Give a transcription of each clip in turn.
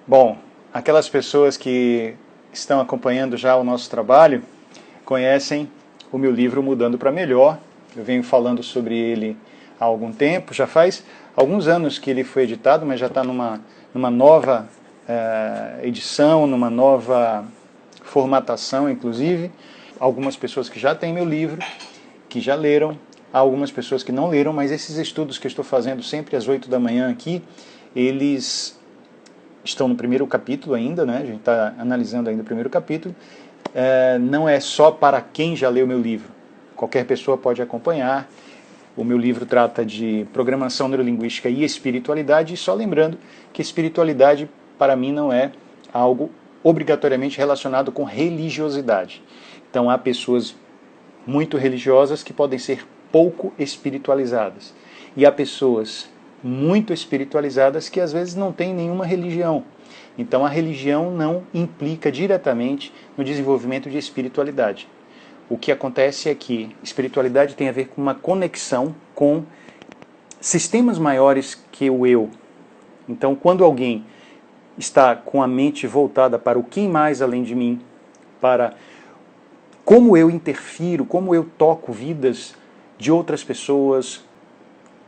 Bom, aquelas pessoas que estão acompanhando já o nosso trabalho conhecem o meu livro Mudando para Melhor. Eu venho falando sobre ele há algum tempo, já faz alguns anos que ele foi editado, mas já está numa nova edição, numa nova formatação, inclusive. Algumas pessoas que já têm meu livro, que já leram, há algumas pessoas que não leram, mas esses estudos que eu estou fazendo sempre às 8 da manhã aqui, eles estão no primeiro capítulo ainda, né? A gente está analisando ainda o primeiro capítulo. Não é só para quem já leu meu livro. Qualquer pessoa pode acompanhar. O meu livro trata de programação neurolinguística e espiritualidade, e só lembrando que espiritualidade, para mim, não é algo obrigatoriamente relacionado com religiosidade. Então, há pessoas muito religiosas que podem ser pouco espiritualizadas. E há pessoas muito espiritualizadas que às vezes não têm nenhuma religião. Então a religião não implica diretamente no desenvolvimento de espiritualidade. O que acontece é que espiritualidade tem a ver com uma conexão com sistemas maiores que o eu. Então quando alguém está com a mente voltada para o que mais além de mim, para como eu interfiro, como eu toco vidas de outras pessoas,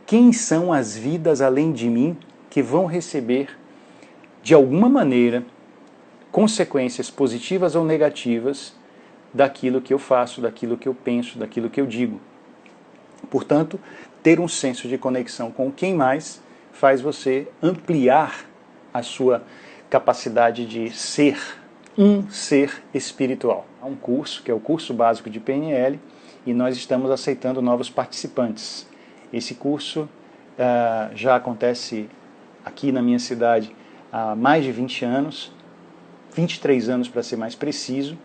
quem são as vidas além de mim que vão receber, de alguma maneira, consequências positivas ou negativas daquilo que eu faço, daquilo que eu penso, daquilo que eu digo. Portanto, ter um senso de conexão com quem mais faz você ampliar a sua capacidade de ser um ser espiritual. Há um curso, que é o curso básico de PNL, e nós estamos aceitando novos participantes. Esse curso já acontece aqui na minha cidade há mais de 20 anos, 23 anos para ser mais preciso,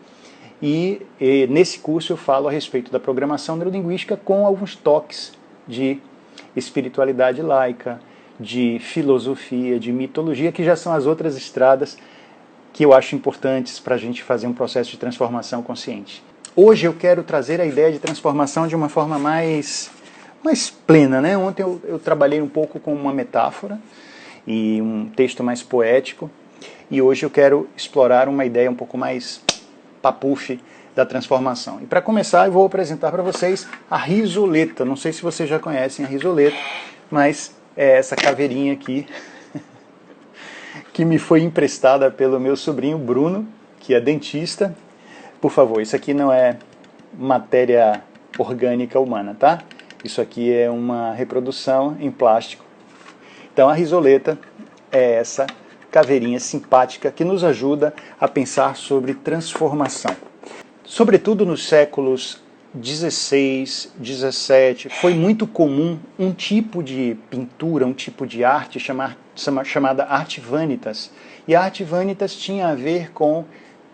e nesse curso eu falo a respeito da programação neurolinguística com alguns toques de espiritualidade laica, de filosofia, de mitologia, que já são as outras estradas que eu acho importantes para a gente fazer um processo de transformação consciente. Hoje eu quero trazer a ideia de transformação de uma forma mais plena, né? Ontem eu trabalhei um pouco com uma metáfora e um texto mais poético, e hoje eu quero explorar uma ideia um pouco mais papufe da transformação. E para começar eu vou apresentar para vocês a risoleta. Não sei se vocês já conhecem a risoleta, mas é essa caveirinha aqui que me foi emprestada pelo meu sobrinho Bruno, que é dentista. Por favor, isso aqui não é matéria orgânica humana, tá? Isso aqui é uma reprodução em plástico. Então a risoleta é essa caveirinha simpática que nos ajuda a pensar sobre transformação. Sobretudo nos séculos 16, 17, foi muito comum um tipo de pintura, um tipo de arte chamada arte vanitas. E a arte vanitas tinha a ver com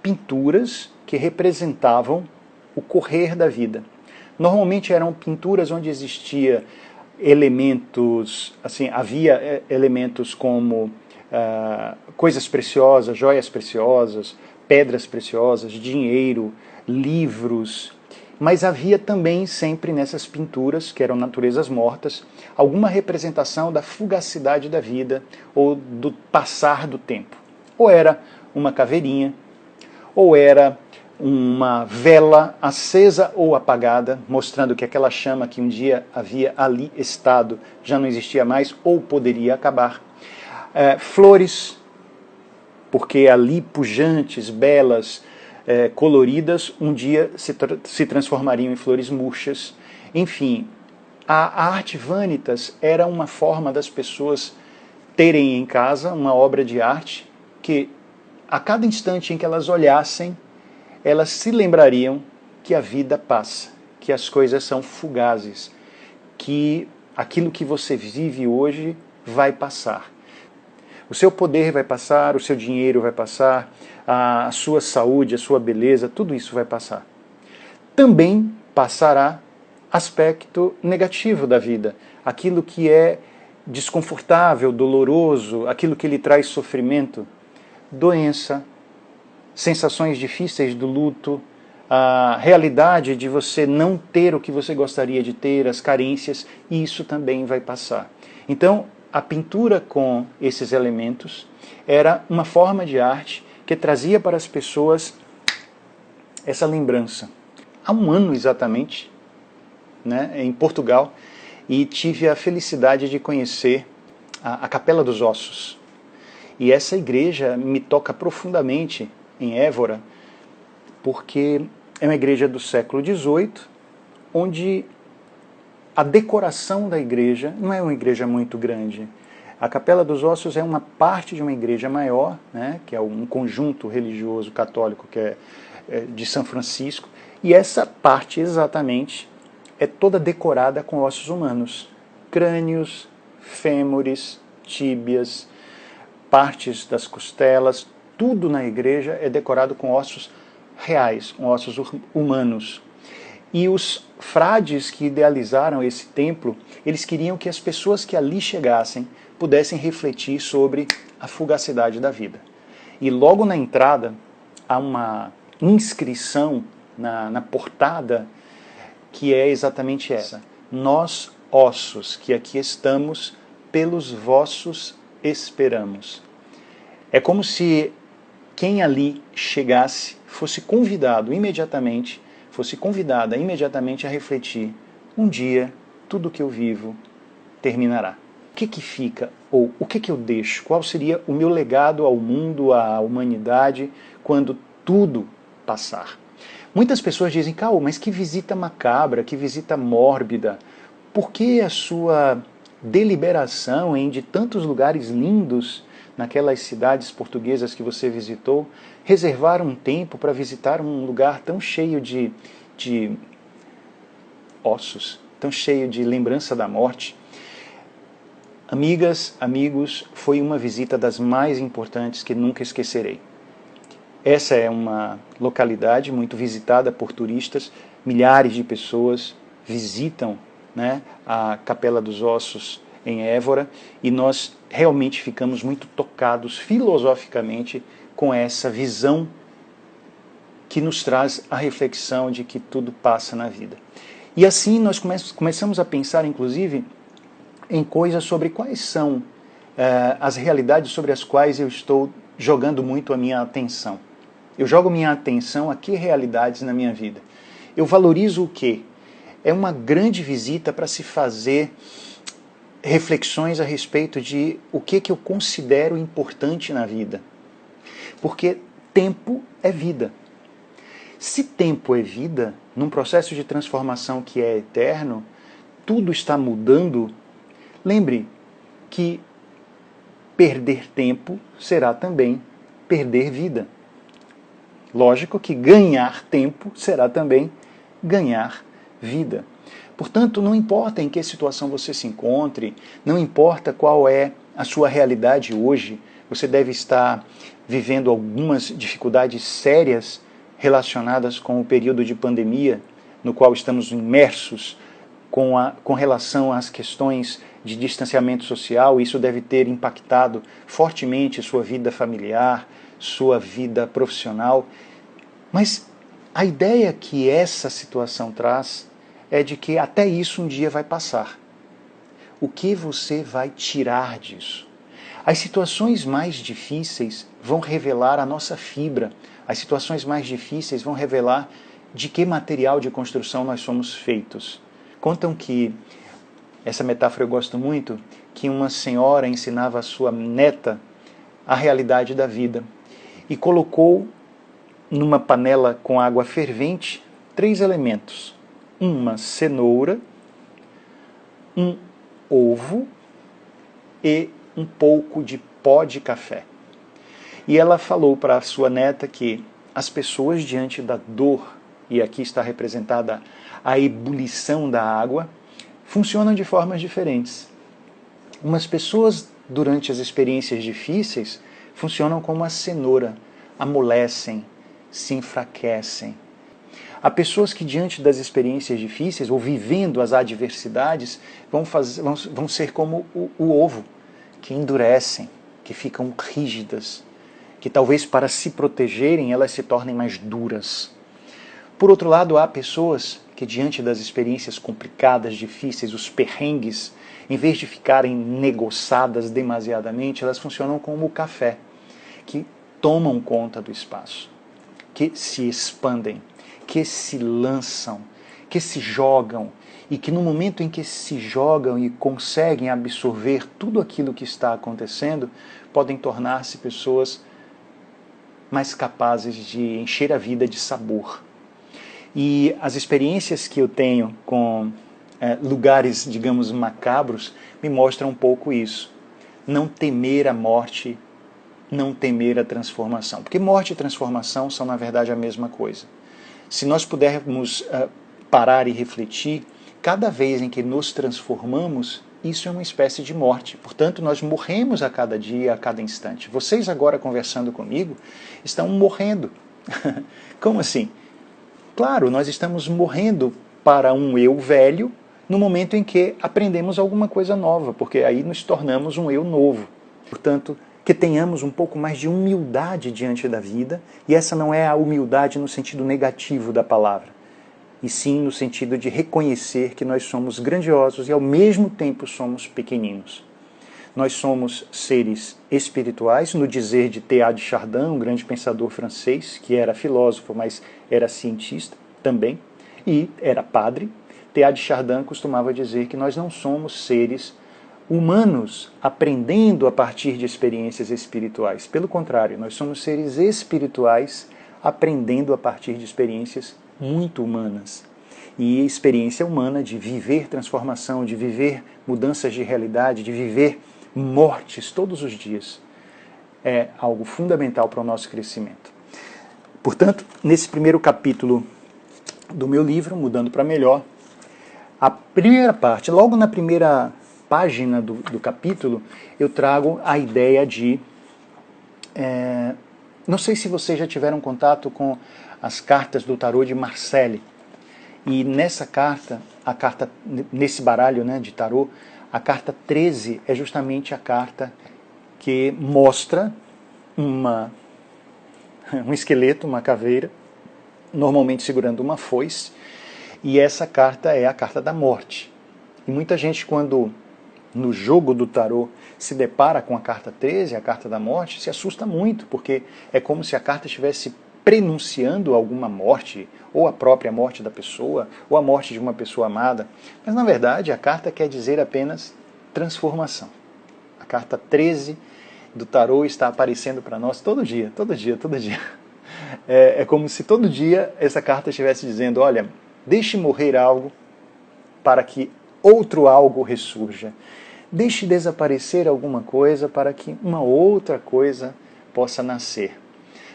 pinturas que representavam o correr da vida. Normalmente eram pinturas onde existia elementos, assim, havia elementos como coisas preciosas, joias preciosas, pedras preciosas, dinheiro, livros, mas havia também sempre nessas pinturas, que eram naturezas mortas, alguma representação da fugacidade da vida ou do passar do tempo. Ou era uma caveirinha, ou era uma vela acesa ou apagada, mostrando que aquela chama que um dia havia ali estado já não existia mais ou poderia acabar. Flores, porque ali pujantes, belas, coloridas, um dia se transformariam em flores murchas. Enfim, a arte vanitas era uma forma das pessoas terem em casa uma obra de arte que, a cada instante em que elas olhassem, elas se lembrariam que a vida passa, que as coisas são fugazes, que aquilo que você vive hoje vai passar. O seu poder vai passar, o seu dinheiro vai passar, a sua saúde, a sua beleza, tudo isso vai passar. Também passará aspecto negativo da vida, aquilo que é desconfortável, doloroso, aquilo que lhe traz sofrimento, doença, sensações difíceis do luto, a realidade de você não ter o que você gostaria de ter, as carências, e isso também vai passar. Então, a pintura com esses elementos era uma forma de arte que trazia para as pessoas essa lembrança. Há um ano exatamente, né, em Portugal, e tive a felicidade de conhecer a Capela dos Ossos. E essa igreja me toca profundamente em Évora, porque é uma igreja do século XVIII, onde a decoração da igreja não é uma igreja muito grande. A Capela dos Ossos é uma parte de uma igreja maior, né, que é um conjunto religioso católico que é de São Francisco, e essa parte exatamente é toda decorada com ossos humanos, crânios, fêmures, tíbias, partes das costelas, tudo na igreja é decorado com ossos reais, com ossos humanos. E os frades que idealizaram esse templo, eles queriam que as pessoas que ali chegassem pudessem refletir sobre a fugacidade da vida. E logo na entrada há uma inscrição na portada que é exatamente essa: nós, ossos, que aqui estamos, pelos vossos esperamos. É como se quem ali chegasse fosse convidada imediatamente a refletir: um dia tudo que eu vivo terminará. O que fica? Ou o que eu deixo? Qual seria o meu legado ao mundo, à humanidade, quando tudo passar? Muitas pessoas dizem: Caô, mas que visita macabra, que visita mórbida. Por que a sua deliberação em, de tantos lugares lindos, naquelas cidades portuguesas que você visitou, reservar um tempo para visitar um lugar tão cheio de ossos, tão cheio de lembrança da morte? Amigas, amigos, foi uma visita das mais importantes que nunca esquecerei. Essa é uma localidade muito visitada por turistas, milhares de pessoas visitam, né, a Capela dos Ossos em Évora, e nós realmente ficamos muito tocados filosoficamente com essa visão que nos traz a reflexão de que tudo passa na vida. E assim nós começamos a pensar, inclusive, em coisas sobre quais são as realidades sobre as quais eu estou jogando muito a minha atenção. Eu jogo minha atenção a que realidades na minha vida? Eu valorizo o quê? É uma grande visita para se fazer reflexões a respeito de o que eu considero importante na vida. Porque tempo é vida. Se tempo é vida, num processo de transformação que é eterno, tudo está mudando. Lembre que perder tempo será também perder vida. Lógico que ganhar tempo será também ganhar vida. Portanto, não importa em que situação você se encontre, não importa qual é a sua realidade hoje, você deve estar vivendo algumas dificuldades sérias relacionadas com o período de pandemia, no qual estamos imersos com relação às questões de distanciamento social. Isso deve ter impactado fortemente sua vida familiar, sua vida profissional. Mas a ideia que essa situação traz é de que até isso um dia vai passar. O que você vai tirar disso? As situações mais difíceis vão revelar a nossa fibra. As situações mais difíceis vão revelar de que material de construção nós somos feitos. Contam que, essa metáfora eu gosto muito, que uma senhora ensinava a sua neta a realidade da vida e colocou numa panela com água fervente 3 elementos: uma cenoura, um ovo e um pouco de pó de café. E ela falou para a sua neta que as pessoas, diante da dor, e aqui está representada a ebulição da água, funcionam de formas diferentes. Umas pessoas, durante as experiências difíceis, funcionam como a cenoura, amolecem, se enfraquecem. Há pessoas que, diante das experiências difíceis, ou vivendo as adversidades, vão ser como o ovo, que endurecem, que ficam rígidas, que talvez para se protegerem elas se tornem mais duras. Por outro lado, há pessoas que, diante das experiências complicadas, difíceis, os perrengues, em vez de ficarem negociadas demasiadamente, elas funcionam como o café, que tomam conta do espaço, que se expandem, que se lançam, que se jogam, e que no momento em que se jogam e conseguem absorver tudo aquilo que está acontecendo, podem tornar-se pessoas mais capazes de encher a vida de sabor. E as experiências que eu tenho com lugares, digamos, macabros, me mostram um pouco isso. Não temer a morte, não temer a transformação. Porque morte e transformação são, na verdade, a mesma coisa. Se nós pudermos parar e refletir, cada vez em que nos transformamos, isso é uma espécie de morte. Portanto, nós morremos a cada dia, a cada instante. Vocês agora conversando comigo estão morrendo. Como assim? Claro, nós estamos morrendo para um eu velho no momento em que aprendemos alguma coisa nova, porque aí nos tornamos um eu novo. Portanto, que tenhamos um pouco mais de humildade diante da vida, e essa não é a humildade no sentido negativo da palavra, e sim no sentido de reconhecer que nós somos grandiosos e ao mesmo tempo somos pequeninos. Nós somos seres espirituais, no dizer de Teilhard de Chardin, um grande pensador francês, que era filósofo, mas era cientista também, e era padre. Teilhard de Chardin costumava dizer que nós não somos seres humanos aprendendo a partir de experiências espirituais. Pelo contrário, nós somos seres espirituais aprendendo a partir de experiências muito humanas. E experiência humana de viver transformação, de viver mudanças de realidade, de viver mortes todos os dias, é algo fundamental para o nosso crescimento. Portanto, nesse primeiro capítulo do meu livro, Mudando para Melhor, a primeira parte, logo na primeira página do capítulo, eu trago a ideia de... não sei se vocês já tiveram contato com as cartas do tarô de Marseille. E nessa carta, nesse baralho, né, de tarô, a carta 13 é justamente a carta que mostra um esqueleto, uma caveira, normalmente segurando uma foice, e essa carta é a carta da morte. E muita gente, quando no jogo do tarô se depara com a carta 13, a carta da morte, se assusta muito, porque é como se a carta estivesse prenunciando alguma morte, ou a própria morte da pessoa, ou a morte de uma pessoa amada. Mas, na verdade, a carta quer dizer apenas transformação. A carta 13 do tarô está aparecendo para nós todo dia, todo dia, todo dia. É como se todo dia essa carta estivesse dizendo, olha, deixe morrer algo para que outro algo ressurja. Deixe desaparecer alguma coisa para que uma outra coisa possa nascer.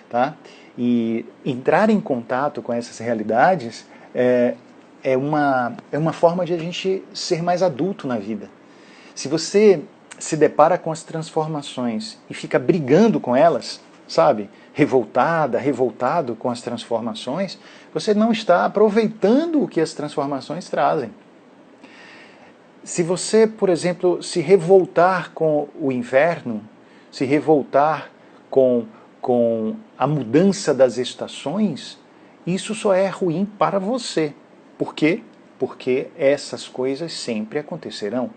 Tá? E entrar em contato com essas realidades é uma forma de a gente ser mais adulto na vida. Se você se depara com as transformações e fica brigando com elas, sabe, revoltado com as transformações, você não está aproveitando o que as transformações trazem. Se você, por exemplo, se revoltar com o inverno, se revoltar com a mudança das estações, isso só é ruim para você. Por quê? Porque essas coisas sempre acontecerão.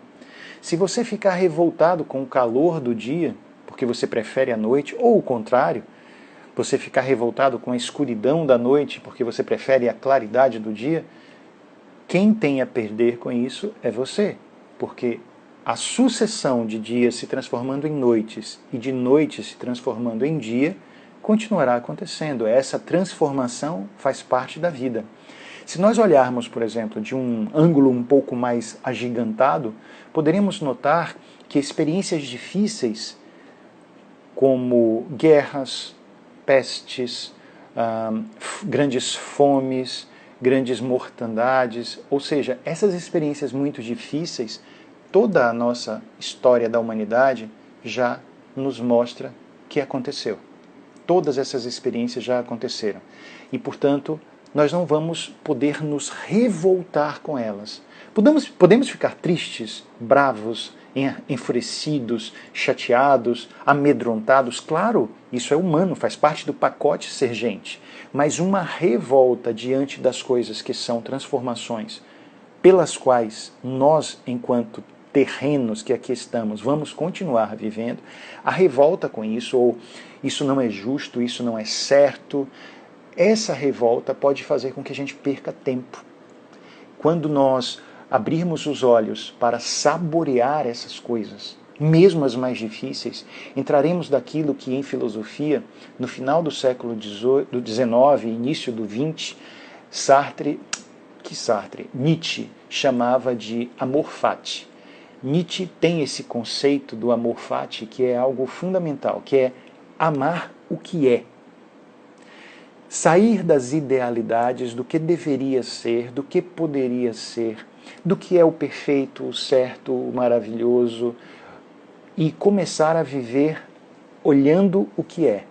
Se você ficar revoltado com o calor do dia, porque você prefere a noite, ou o contrário, você ficar revoltado com a escuridão da noite, porque você prefere a claridade do dia, quem tem a perder com isso é você, porque a sucessão de dias se transformando em noites e de noites se transformando em dia continuará acontecendo. Essa transformação faz parte da vida. Se nós olharmos, por exemplo, de um ângulo um pouco mais agigantado, poderemos notar que experiências difíceis, como guerras, pestes, grandes fomes, grandes mortandades, ou seja, essas experiências muito difíceis, toda a nossa história da humanidade já nos mostra que aconteceu. Todas essas experiências já aconteceram. E, portanto, nós não vamos poder nos revoltar com elas. Podemos ficar tristes, bravos, enfurecidos, chateados, amedrontados. Claro, isso é humano, faz parte do pacote ser gente. Mas uma revolta diante das coisas que são transformações, pelas quais nós, enquanto terrenos que aqui estamos, vamos continuar vivendo, a revolta com isso, ou isso não é justo, isso não é certo, essa revolta pode fazer com que a gente perca tempo. Quando nós abrirmos os olhos para saborear essas coisas, mesmo as mais difíceis, entraremos daquilo que em filosofia, no final do século XIX, início do XX, Nietzsche chamava de amor fati. Nietzsche tem esse conceito do amor fati, que é algo fundamental, que é amar o que é. Sair das idealidades do que deveria ser, do que poderia ser, do que é o perfeito, o certo, o maravilhoso, e começar a viver olhando o que é,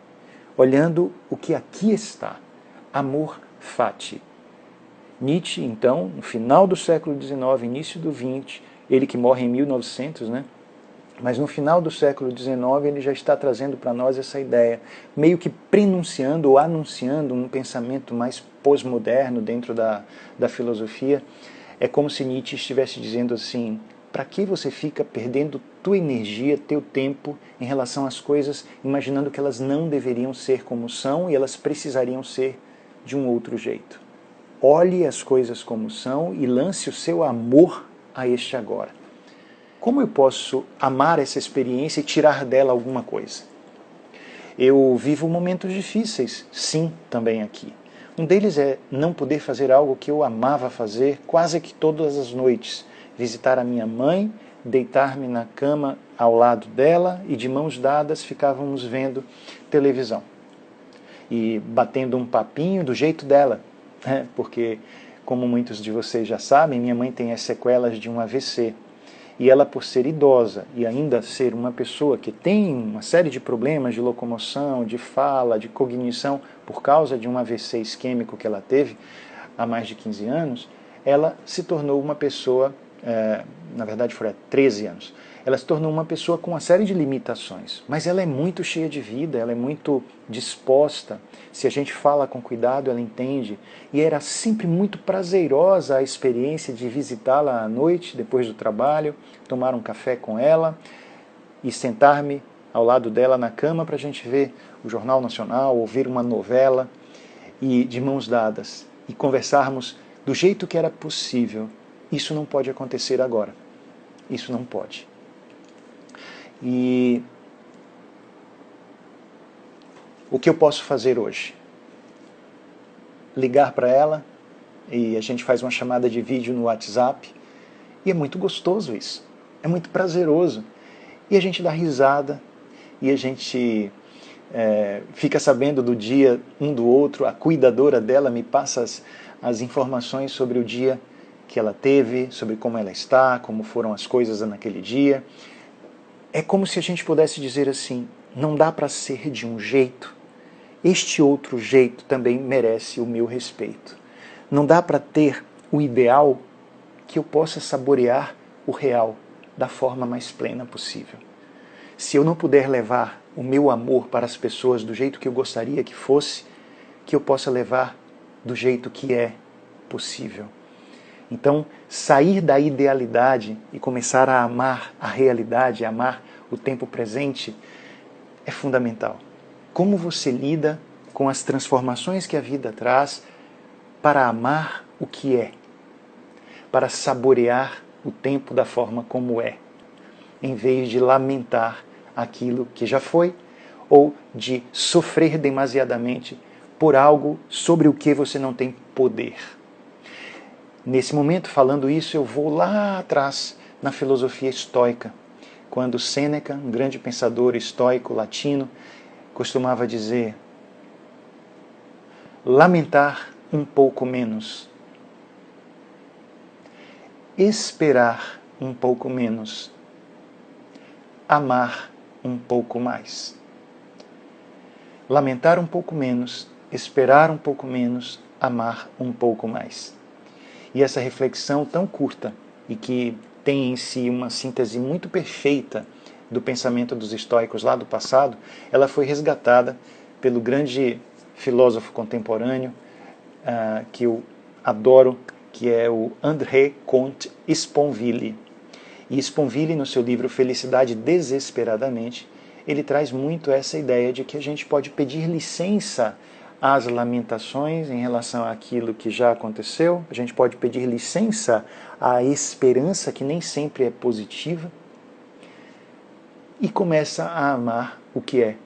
olhando o que aqui está. Amor fati. Nietzsche, então, no final do século XIX, início do XX, ele que morre em 1900, né? Mas no final do século XIX ele já está trazendo para nós essa ideia, meio que prenunciando ou anunciando um pensamento mais pós-moderno dentro da filosofia. É como se Nietzsche estivesse dizendo assim, para que você fica perdendo tua energia, teu tempo em relação às coisas, imaginando que elas não deveriam ser como são e elas precisariam ser de um outro jeito. Olhe as coisas como são e lance o seu amor a este agora. Como eu posso amar essa experiência e tirar dela alguma coisa? Eu vivo momentos difíceis, sim, também aqui. Um deles é não poder fazer algo que eu amava fazer quase que todas as noites. Visitar a minha mãe, deitar-me na cama ao lado dela e de mãos dadas ficávamos vendo televisão. E batendo um papinho do jeito dela, né? Porque, como muitos de vocês já sabem, minha mãe tem as sequelas de um AVC. E ela, por ser idosa e ainda ser uma pessoa que tem uma série de problemas de locomoção, de fala, de cognição, por causa de um AVC isquêmico que ela teve há mais de 15 anos, ela se tornou uma pessoa, na verdade foi há 13 anos, ela se tornou uma pessoa com uma série de limitações, mas ela é muito cheia de vida, ela é muito disposta, se a gente fala com cuidado ela entende, e era sempre muito prazerosa a experiência de visitá-la à noite, depois do trabalho, tomar um café com ela e sentar-me ao lado dela na cama para a gente ver o Jornal Nacional, ouvir uma novela e de mãos dadas e conversarmos do jeito que era possível. Isso não pode acontecer agora. Isso não pode. E o que eu posso fazer hoje? Ligar para ela e a gente faz uma chamada de vídeo no WhatsApp e é muito gostoso isso. É muito prazeroso. E a gente dá risada e a gente fica sabendo do dia um do outro. A cuidadora dela me passa as informações sobre o dia que ela teve, sobre como ela está, como foram as coisas naquele dia. É como se a gente pudesse dizer assim, não dá para ser de um jeito, este outro jeito também merece o meu respeito. Não dá para ter o ideal que eu possa saborear o real da forma mais plena possível. Se eu não puder levar o meu amor para as pessoas do jeito que eu gostaria que fosse, que eu possa levar do jeito que é possível. Então, sair da idealidade e começar a amar a realidade, a amar o tempo presente, é fundamental. Como você lida com as transformações que a vida traz para amar o que é, para saborear o tempo da forma como é, em vez de lamentar aquilo que já foi ou de sofrer demasiadamente por algo sobre o que você não tem poder. Nesse momento, falando isso, eu vou lá atrás na filosofia estoica, quando Sêneca, um grande pensador estoico latino, costumava dizer: lamentar um pouco menos, esperar um pouco menos, amar um pouco mais. Lamentar um pouco menos, esperar um pouco menos, amar um pouco mais. E essa reflexão tão curta e que tem em si uma síntese muito perfeita do pensamento dos estoicos lá do passado, ela foi resgatada pelo grande filósofo contemporâneo que eu adoro, que é o André Comte Sponville. E Sponville, no seu livro Felicidade Desesperadamente, ele traz muito essa ideia de que a gente pode pedir licença às lamentações em relação àquilo que já aconteceu, a gente pode pedir licença à esperança, que nem sempre é positiva, e começa a amar o que é,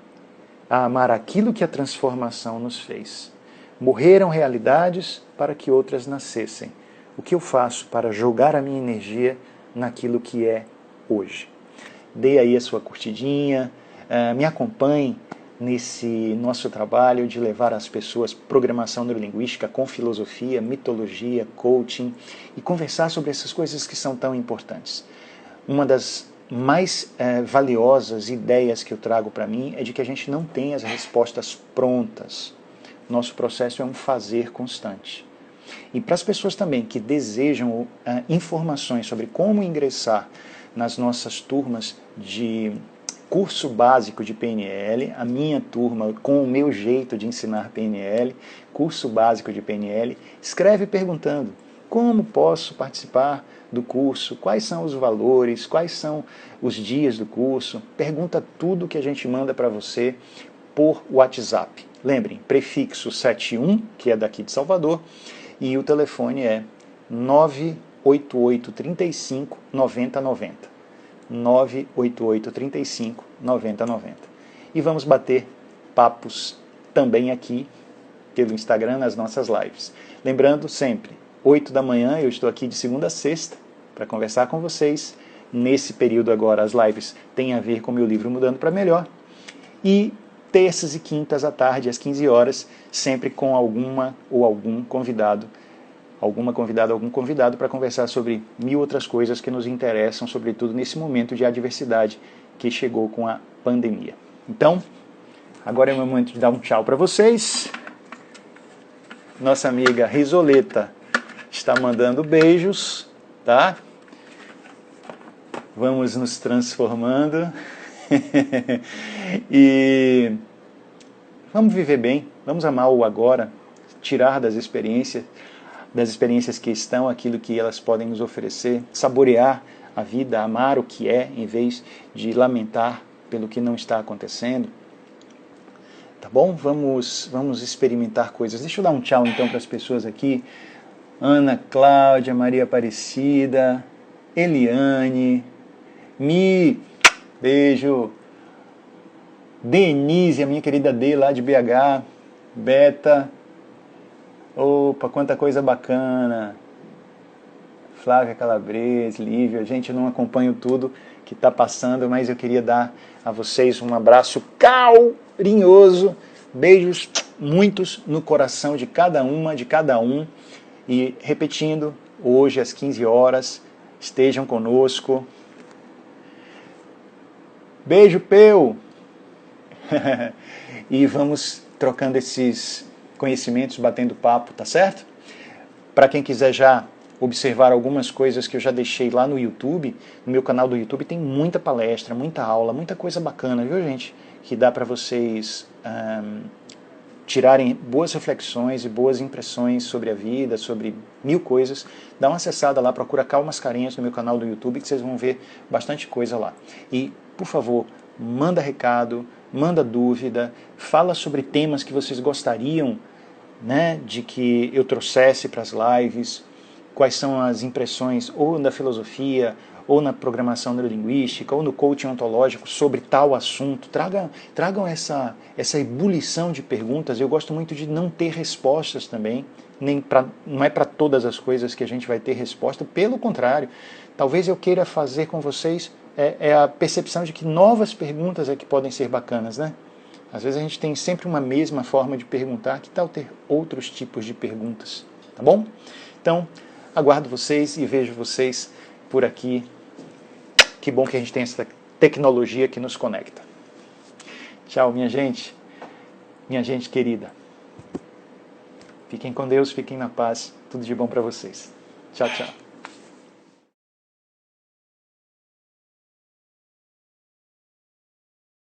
a amar aquilo que a transformação nos fez. Morreram realidades para que outras nascessem. O que eu faço para jogar a minha energia naquilo que é hoje? Dê aí a sua curtidinha, me acompanhe nesse nosso trabalho de levar às pessoas programação neurolinguística com filosofia, mitologia, coaching e conversar sobre essas coisas que são tão importantes. Uma das mais valiosas ideias que eu trago para mim é de que a gente não tem as respostas prontas. Nosso processo é um fazer constante. E para as pessoas também que desejam informações sobre como ingressar nas nossas turmas de curso básico de PNL, a minha turma com o meu jeito de ensinar PNL, curso básico de PNL, escreve perguntando: como posso participar do curso? Quais são os valores? Quais são os dias do curso? Pergunta tudo que a gente manda para você por WhatsApp. Lembrem, prefixo 71, que é daqui de Salvador, e o telefone é 988 35 90 90. 988 35 90 90. E vamos bater papos também aqui pelo Instagram nas nossas lives. Lembrando sempre, 8 da manhã eu estou aqui de segunda a sexta para conversar com vocês. Nesse período agora as lives têm a ver com o meu livro Mudando para Melhor. E terças e quintas à tarde, às 15 horas, sempre com alguma ou algum convidado, algum convidado para conversar sobre mil outras coisas que nos interessam, sobretudo nesse momento de adversidade que chegou com a pandemia. Então, agora é o momento de dar um tchau para vocês. Nossa amiga Risoleta está mandando beijos, tá? Vamos nos transformando. E vamos viver bem, vamos amar o agora, tirar das experiências que estão, aquilo que elas podem nos oferecer, saborear a vida, amar o que é, em vez de lamentar pelo que não está acontecendo. Tá bom? Vamos experimentar coisas. Deixa eu dar um tchau então para as pessoas aqui. Ana Cláudia, Maria Aparecida, Eliane, beijo. Denise, a minha querida D lá de BH, Beta, opa, quanta coisa bacana, Flávia Calabrese, Lívia, gente, eu não acompanho tudo que está passando, mas eu queria dar a vocês um abraço carinhoso, beijos muitos no coração de cada uma, de cada um, e repetindo, hoje às 15 horas, estejam conosco. Beijo, Peu! E vamos trocando esses conhecimentos, batendo papo, tá certo? Para quem quiser já observar algumas coisas que eu já deixei lá no YouTube, no meu canal do YouTube tem muita palestra, muita aula, muita coisa bacana, viu, gente? Que dá para vocês tirarem boas reflexões e boas impressões sobre a vida, sobre mil coisas. Dá uma acessada lá, procura Cal Mascarenhas no meu canal do YouTube, que vocês vão ver bastante coisa lá. E, por favor, manda recado, manda dúvida, fala sobre temas que vocês gostariam, né, de que eu trouxesse para as lives, quais são as impressões ou na filosofia, ou na programação neurolinguística, ou no coaching ontológico sobre tal assunto. Tragam essa ebulição de perguntas. Eu gosto muito de não ter respostas também, não é para todas as coisas que a gente vai ter resposta, pelo contrário. Talvez eu queira fazer com vocês a percepção de que novas perguntas é que podem ser bacanas, né? Às vezes a gente tem sempre uma mesma forma de perguntar, que tal ter outros tipos de perguntas, tá bom? Então, aguardo vocês e vejo vocês por aqui. Que bom que a gente tem essa tecnologia que nos conecta. Tchau, minha gente querida. Fiquem com Deus, fiquem na paz. Tudo de bom para vocês. Tchau, tchau.